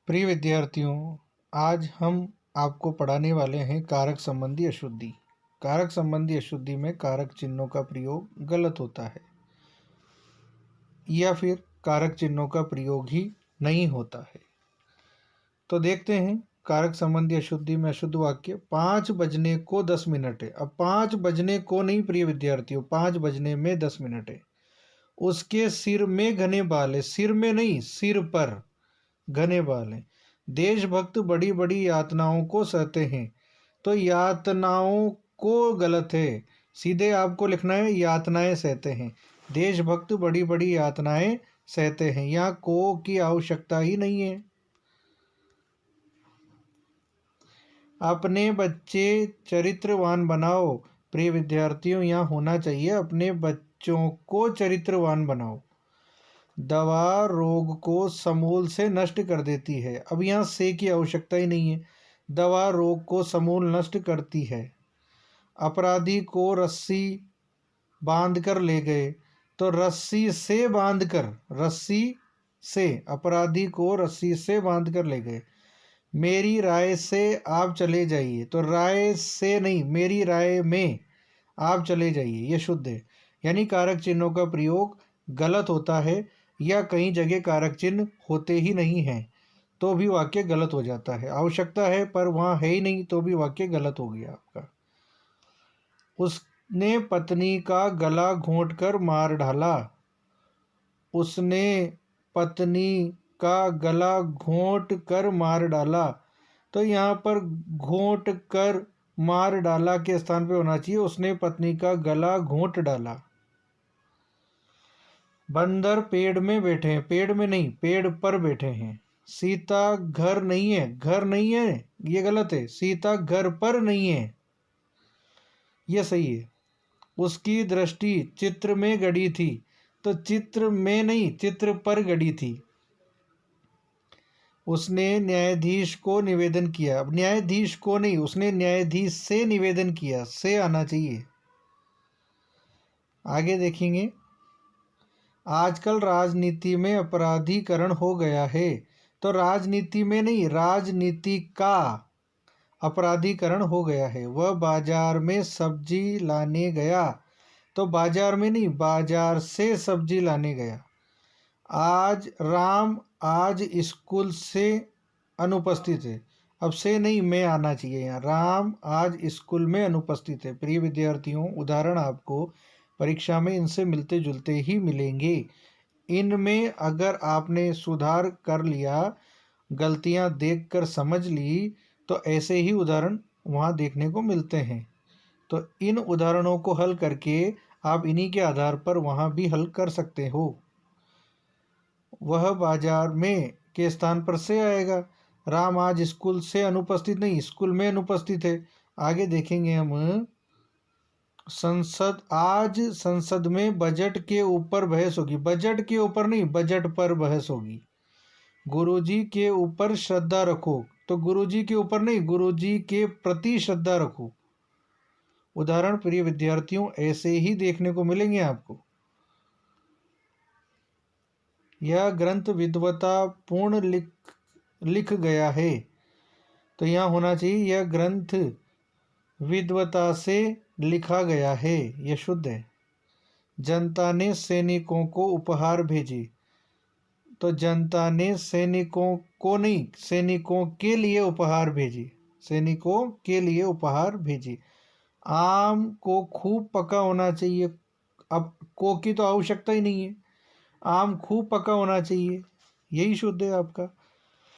प्रिय विद्यार्थियों, आज हम आपको पढ़ाने वाले हैं कारक संबंधी अशुद्धि। कारक संबंधी अशुद्धि में कारक चिन्हों का प्रयोग गलत होता है या फिर कारक चिन्हों का प्रयोग ही नहीं होता है। तो देखते हैं कारक संबंधी अशुद्धि में अशुद्ध वाक्य 5 बजने को 10 मिनट है। अब 5 बजने को नहीं प्रिय विद्यार्थियों, 5 बजने में 10 मिनट है। उसके सिर में घने बाल है, सिर में नहीं सिर पर घने बाल हैं। देशभक्त बड़ी बड़ी यातनाओं को सहते हैं। तो यातनाओं को गलत है, सीधे आपको लिखना है यातनाएं सहते हैं। देशभक्त बड़ी बड़ी यातनाएं सहते हैं, यहाँ को की आवश्यकता ही नहीं है। अपने बच्चे चरित्रवान बनाओ। प्रिय विद्यार्थियों, यहाँ होना चाहिए अपने बच्चों को चरित्रवान बनाओ। दवा रोग को समूल से नष्ट कर देती है। अब यहाँ से की आवश्यकता ही नहीं है, दवा रोग को समूल नष्ट करती है। अपराधी को रस्सी बांध कर ले गए, तो रस्सी से बांध कर, रस्सी से, अपराधी को रस्सी से बांध कर ले गए। मेरी राय से आप चले जाइए, तो राय से नहीं मेरी राय में आप चले जाइए, ये शुद्ध है। यानी कारक चिन्हों का प्रयोग गलत होता है या कई जगह कारक चिन्ह होते ही नहीं हैं तो भी वाक्य गलत हो जाता है। आवश्यकता है पर वहाँ है ही नहीं तो भी वाक्य गलत हो गया आपका। उसने पत्नी का गला घोंट कर मार डाला। उसने पत्नी का गला घोंट कर मार डाला, तो यहाँ पर घोंट कर मार डाला के स्थान पे होना चाहिए उसने पत्नी का गला घोंट डाला। बंदर पेड़ में बैठे हैं, पेड़ में नहीं पेड़ पर बैठे हैं। सीता घर नहीं है, घर नहीं है ये गलत है, सीता घर पर नहीं है ये सही है। उसकी दृष्टि चित्र में गड़ी थी, तो चित्र में नहीं चित्र पर गड़ी थी। उसने न्यायाधीश को निवेदन किया, अब न्यायाधीश को नहीं उसने न्यायाधीश से निवेदन किया, से आना चाहिए। आगे देखेंगे, आजकल राजनीति में अपराधीकरण हो गया है, तो राजनीति में नहीं राजनीति का अपराधीकरण हो गया है। वह बाजार में सब्जी लाने गया, तो बाजार में नहीं बाजार से सब्जी लाने गया। राम आज स्कूल से अनुपस्थित है, अब से नहीं मैं आना चाहिए यहाँ, राम आज स्कूल में अनुपस्थित है। प्रिय विद्यार्थियों, उदाहरण आपको परीक्षा में इनसे मिलते जुलते ही मिलेंगे। इनमें अगर आपने सुधार कर लिया, गलतियां देखकर समझ ली, तो ऐसे ही उदाहरण वहाँ देखने को मिलते हैं। तो इन उदाहरणों को हल करके आप इन्हीं के आधार पर वहाँ भी हल कर सकते हो। वह बाजार में के स्थान पर से आएगा। राम आज स्कूल से अनुपस्थित नहीं स्कूल में अनुपस्थित है। आगे देखेंगे हम, संसद में बजट के ऊपर बहस होगी, बजट के ऊपर नहीं बजट पर बहस होगी। गुरुजी के ऊपर श्रद्धा रखो, तो गुरुजी के ऊपर नहीं गुरुजी के प्रति श्रद्धा रखो। उदाहरण प्रिय विद्यार्थियों ऐसे ही देखने को मिलेंगे आपको। यह ग्रंथ विद्वता पूर्ण लिख गया है, तो यहाँ होना चाहिए यह ग्रंथ विद्वता से लिखा गया है, यह शुद्ध है। जनता ने सैनिकों को उपहार भेजी, तो जनता ने सैनिकों को नहीं सैनिकों के लिए उपहार भेजी, सैनिकों के लिए उपहार भेजी। आम को खूब पका होना चाहिए, अब को की तो आवश्यकता ही नहीं है, आम खूब पका होना चाहिए, यही शुद्ध है आपका।